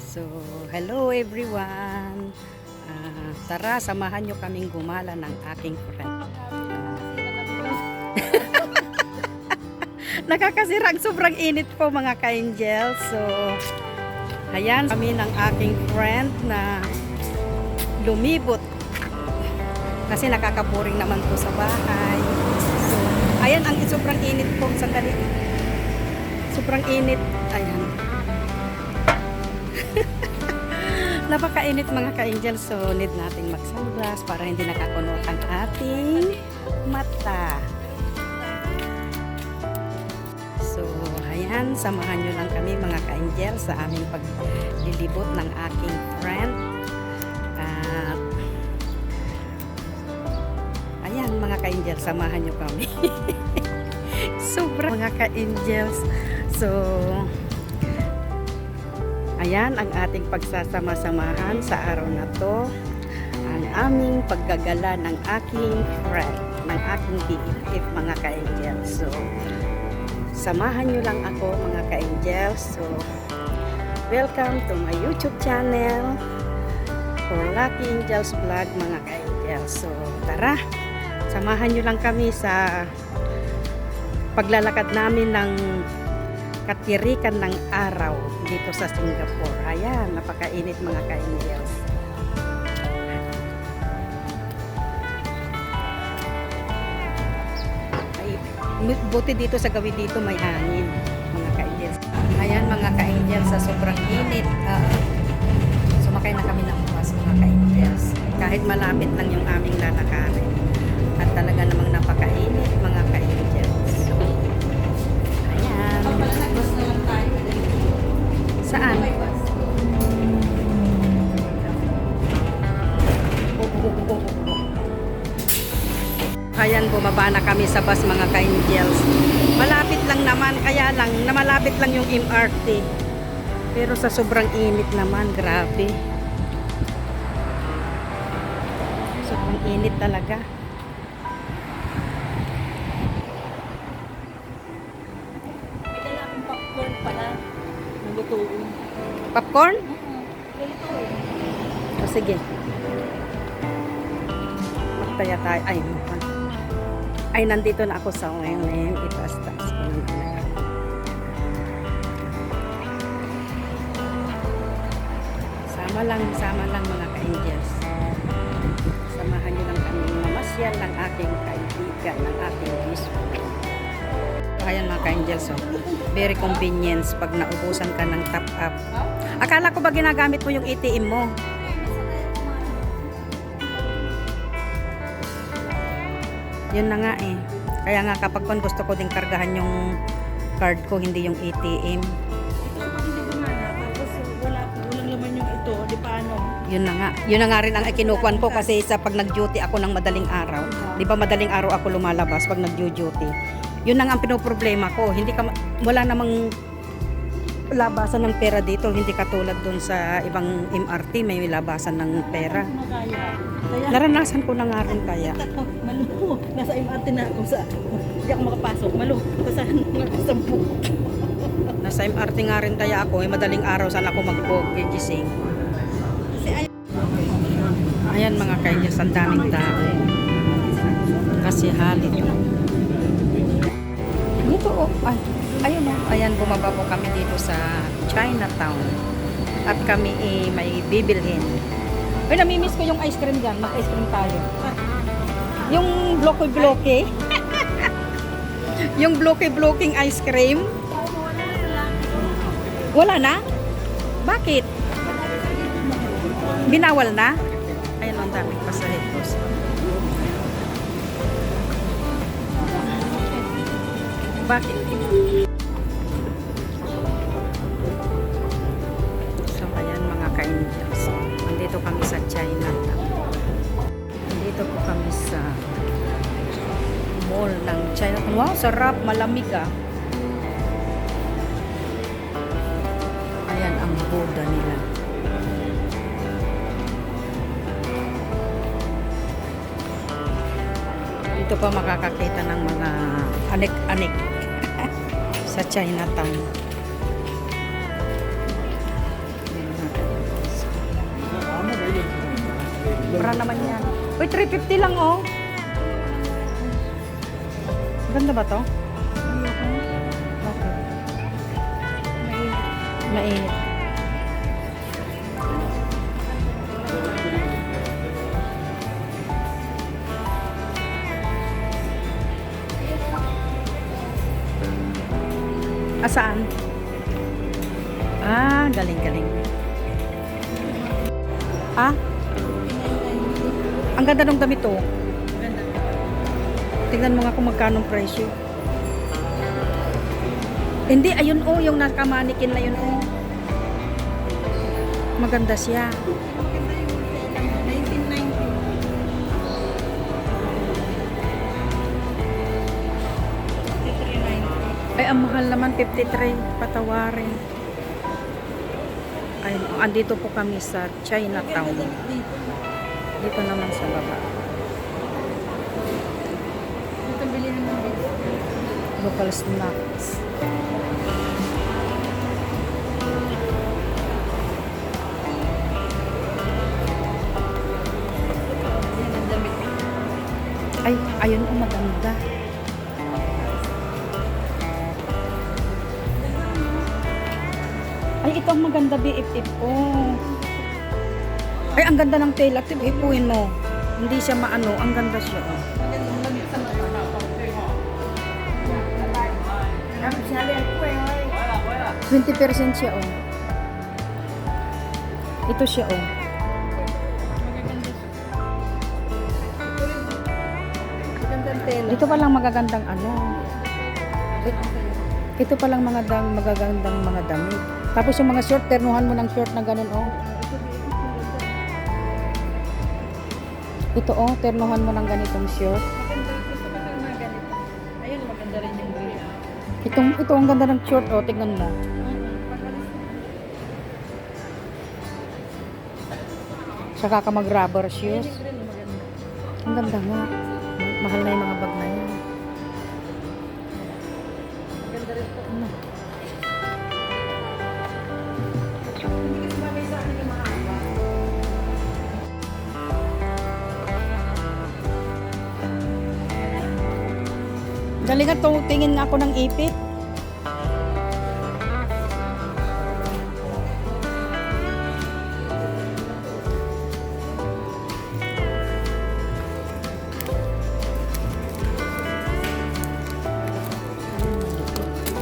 So, hello everyone. Tara, samahan nyo kaming gumala ng aking friend. Nakakasirang, sobrang init po mga ka-angel. So, ayan kami ng aking friend na lumibot. Kasi nakakaboring naman po sa bahay. So, ayan ang sobrang init po. Sandali. Sobrang init. Ayan. Napakainit mga ka-angel, so need nating mag-sunglass para hindi nakakunot ang ating mata. So, ayan, samahan nyo lang kami mga ka-angel sa aming paglilibot ng aking friend. At ayan mga ka-angel, samahan nyo kami. Sobrang mga ka-angels. So, ayan ang ating pagsasama-samahan sa araw na to. Ang aming paggagala ng aking friend, ng aking BFF mga ka-angel. So, samahan nyo lang ako mga ka-angel. So, welcome to my YouTube channel for Lucky Angels Vlog mga ka-angel. So, tara, samahan nyo lang kami sa paglalakad namin ng katirikan ng araw dito sa Singapore. Ayan, napakainit mga ka-angels. Ay, buti dito sa gawi dito may hangin mga ka-angels. Ayan mga ka-angels, sa sobrang init. Sumakay na kami ng bus mga ka-angels. Kahit malapit lang yung aming lalakarin. At talaga namang napakainit mga ka-angels. Ayan. Saan? Ayan, bumaba na kami sa bus mga ka-angels. Malapit lang naman, kaya lang, namalapit lang yung MRT. Pero sa sobrang init naman, grabe. Sobrang init talaga. Popcorn pala. Nalutuin. Popcorn? Ganito O sige. Magtaya tayo. Ay, nandito na ako sa ngayon. Itaas-taas ko naman. Sama lang mga ka-angels. Samahan nyo lang kami mamasyal ng aking kaibigan, ng aking bispo. Ayan mga ka-angels, so, very convenience pag naubusan ka ng top up. Akala ko ba ginagamit mo yung ATM mo? Yun na nga eh. Kaya nga kapag gusto ko din kargahan yung card ko, hindi yung ATM. Ito kapag hindi gumana, tapos walang laman yung ito, di paano? Yun na nga. Yun na nga rin ang ikinukuan ko kasi sa pag nag-duty ako ng madaling araw. Di ba madaling araw ako lumalabas pag nag-duty? Yun na nga ang pinoproblema ko. Wala namang labasan ng pera dito. Hindi katulad dun sa ibang MRT, may labasan ng pera. Kaya, Naranasan ko na nga rin kaya. malu, nasa MRT na ako sa, hindi ako makapasok, malu, basahan mga sampu. Nasa MRT nga rin kaya ako. Madaling araw saan ako mag-gising. Kasi Ayan mga kainis, ang daming tao. Kasi halit. Dito oh, ayun oh. Ayan, bumaba po kami dito sa Chinatown. At kami may bibilhin. Ay, namimiss ko yung ice cream dyan. Mag-ice cream tayo. Yung bloke-bloke. Yung bloke-bloking ice cream. Wala na? Bakit? Binawal na? Ayun, ang daming pasaheros. Bakit? So, ayan mga ka-angels. Nandito kami sa Chinatown. Nandito po kami sa mall ng Chinatown. Wow, sarap. Malamig ah. Ayan ang Buddha nila. Dito pa makakakita ng mga anik-anik sa Chinatown. Mura naman yan. Uy, 350 lang oh. Ganda ba to? Okay. Mainit. Asaan? Ah, galing-galing. Ah? Ang ganda ng damit oh. Ganda. Tingnan mo nga kung magkano ang presyo. Hindi, ayun oh, yung nakamanikin na yun oh. Maganda siya. Maganda yung 1990. Ay, ang mahal naman, 53. Patawarin. Ay, andito po kami sa Chinatown. Dito naman sa baba. Dito bili naman dito. Local snacks. Yan ang damit. Ay, ayun oh, maganda. Ay, ito ang maganda, BFF. Oh. Ay, ang ganda ng tail. Active, ipuin mo. Hindi siya maano. Ang ganda siya. Oh. Magandang damit sa mata. 20% siya, oh. Ito siya, oh. Magaganda siya. Magandang tela. Dito pa lang magagandang ano. Ito pa lang magagandang mga damit. Tapos yung mga short, ternuhan mo ng short na ganun, oh. Ito, oh, ternuhan mo ng ganitong short. Maganda. Gusto ko ng mga ganito. Ayun, maganda rin yung green. Ito ang ganda ng short, oh. Tignan mo. Saka ka mag-rubber shoes. Ang ganda nga. Mahal na yung mga bag na yan. Maganda rin po. Ano? Hindi kasi bagay sa akin yung mahaba. Dali nga to, tingin nga ako ng ipit.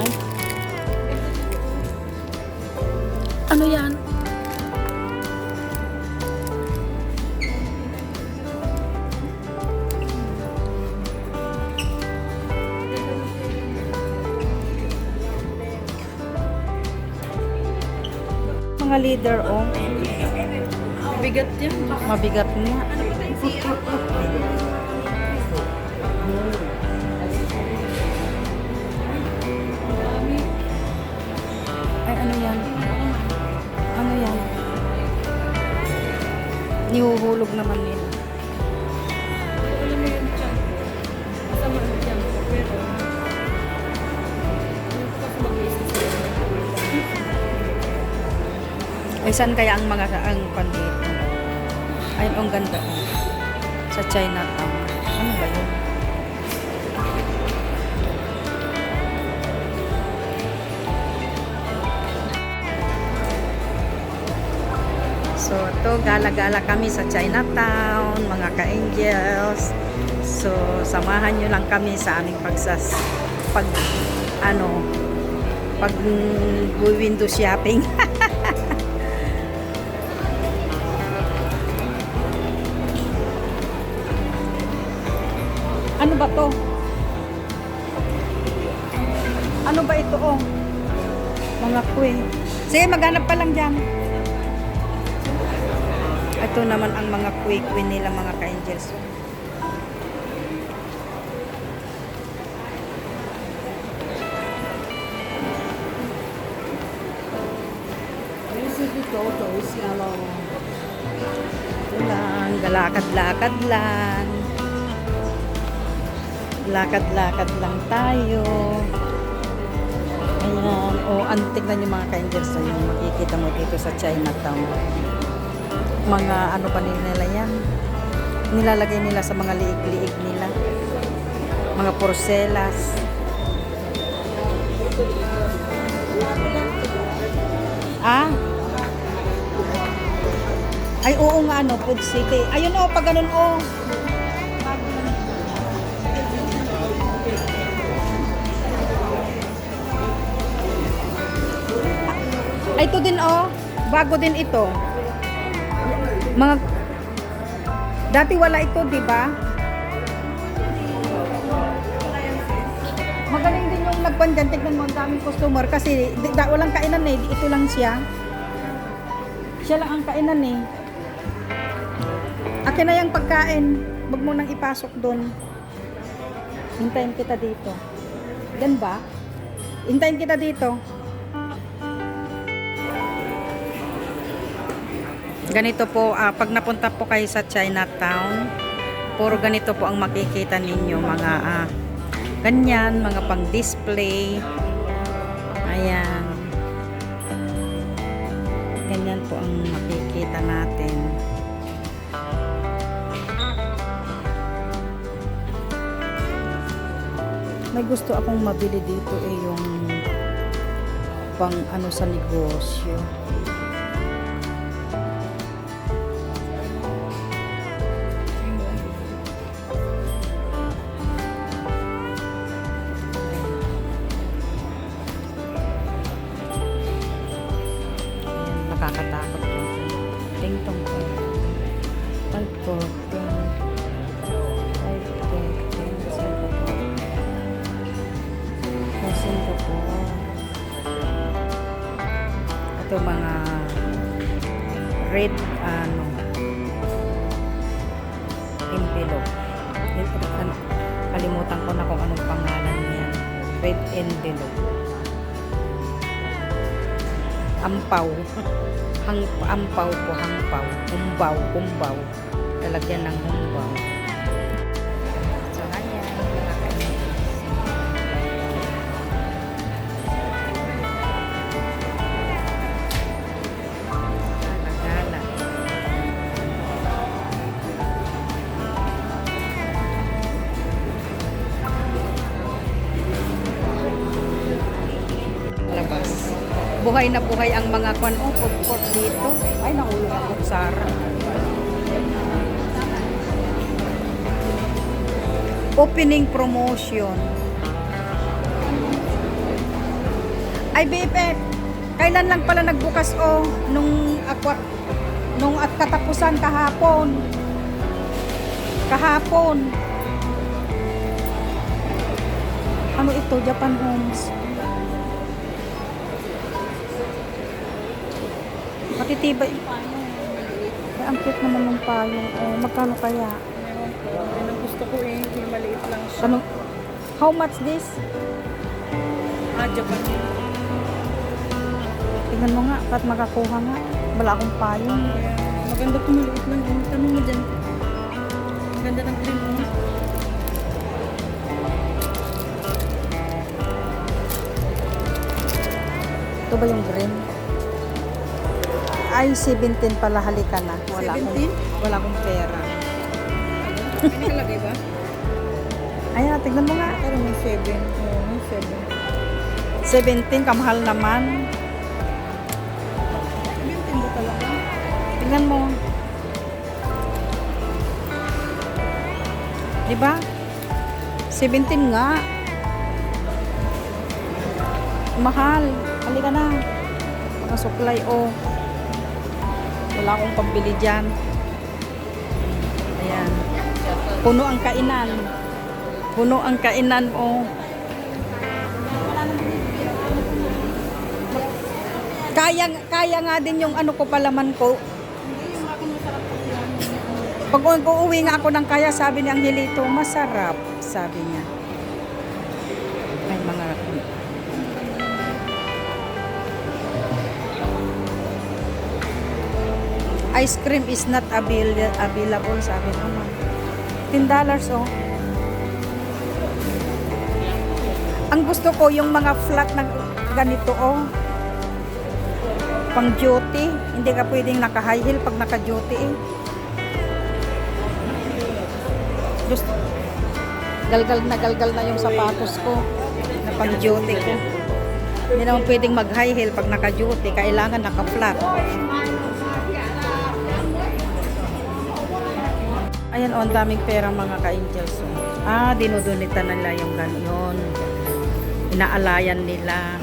Ay. Ano yan? Mga leader, oh. Bigat yan. Mabigat nga. Ano ba tayo siya? Ay, ano yan? Ano yan? Nihuhulog naman nila. Alam mo yung tiyan ko. Masama ang tiyan ko. Pero, kasi mag-iisip sila. Ay, saan kaya ang mga ang pandito? Ay, ang ganda. Oh. Sa Chinatown. Ano ba yun? So, ito, gala-gala kami sa Chinatown, mga ka-angels. So, samahan nyo lang kami sa aming pag window shopping. Ano ba to? Ano ba ito, oh? Mga queen. Sige, maghanap pa lang dyan. Ito naman ang mga queen nila, mga ka-angels. Ito lang, galakad-lakad lang. Lakad-lakad lang tayo. Ayan. O, tignan yung mga ka-angels na yung makikita mo dito sa Chinatown. Mga ano pa nila yan? nilalagay nila sa mga liig-liig nila. Mga porcelas. Ah? Ay, oo nga, no, Food City. Ayun, oh, pag ganun, oh. Ay, ito din, oh. Bago din ito. Mga, dati wala ito, di ba? Magaling din yung nagpan dyan. Tignan mo ang daming customer kasi walang kainan eh. Ito lang siya. Siya lang ang kainan eh. Akin na yung pagkain. Huwag mo nang ipasok doon. Hintayin kita dito. Gan ba? Hintayin kita dito. Ganito po, pag napunta po kayo sa Chinatown, puro ganito po ang makikita ninyo. Mga ganyan, mga pang-display. Ayan. Ganyan po ang makikita natin. May gusto akong mabili dito eh, yung pang ano sa negosyo. Nakakatakot yun. Tingtong ko. 514. Singapore. Ito mga red envelope. Kalimutan ko na kung anong pangalan niya. Red envelope. Ampaw. Ampaw po, hangpaw. Humbaw. Lalagyan ng humbaw. So, ayan. Labas. Buhay na buhay ang mga food court dito. Ay, nahulog ako, Sara. Opening promotion. Ay, BFF, kailan lang pala nagbukas nung at katapusan kahapon. Ano ito? Japan Homes. Matitibay. Ay, ang cute naman ng payong. Magkano kaya? Yan ang gusto ko eh. Yung maliit lang siya. Ano? How much this? Japan. Tingnan mo nga, pat makakuha nga. Wala akong payong. Maganda kung maliit lang. Tanong mo dyan. Ganda ng cream mo. Ito ba yung green? Ay, 17 pala. Halika na. 17? Wala akong pera. May nakalagay ba? Ayan, tignan mo nga. Parang may 7. Oo, may 7. 17, kamahal naman. 17 ba talaga? Tingnan mo. Diba? 17 nga. Mahal. Halika na. Mga supply, Wala akong pambili dyan. Ayan. Puno ang kainan. Puno ang kainan, Kaya nga din yung ano ko palaman ko. Pag uuwi nga ako ng kaya, sabi ni Angelito, masarap, sabi niya. Ay, mga ice cream is not available, sabi naman. $10, Ang gusto ko yung mga flat na ganito, pang duty. Hindi ka pwedeng naka high heel pag naka duty, Gusto, galgal na yung sapatos ko na pang duty ko. Hindi naman pwedeng mag high heel pag naka duty, kailangan naka flat. Ayan, oh, ang daming pera mga ka-angels. Oh. Dinudunita nila yung ganyan. Inaalayan nila.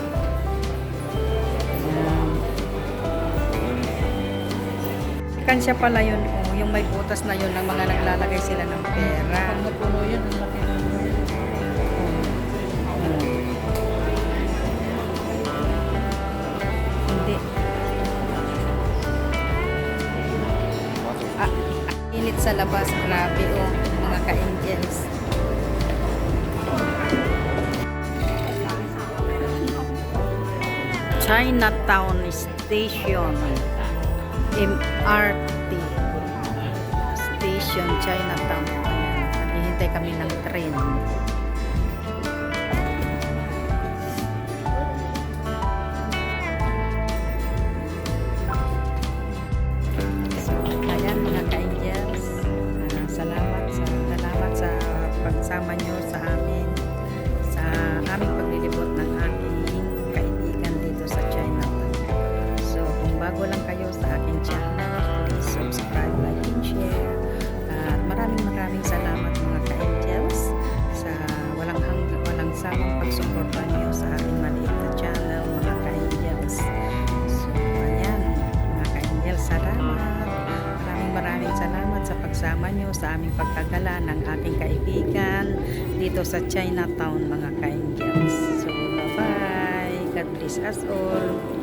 Kansya pala yun, oh, yung may butas na yun ng mga naglalagay sila ng pera. Pag napuno yan, ang laki na. Hindi. Init sa labas, grabe oh, mga ka-angels. Chinatown Station. MRT Station, Chinatown. Naghihintay kami ng train. So, ayan mga ka-angels. Salamat sa pagsama nyo sa amin, sa aming paglilibot ng aking kaibigan dito sa Chinatown. So, kung bago lang kayo sa aking channel, please subscribe, like, and share. At maraming salamat mga ka-angels sa walang samang pagsuporta niyo sa aking maliit na channel mga ka-angels. So, ayan mga ka-angels, salamat. Maraming salamat sa pagsama niyo sa aming pagkagala ng aking kaibigan dito sa Chinatown mga ka-angels. So, bye-bye. God bless us all.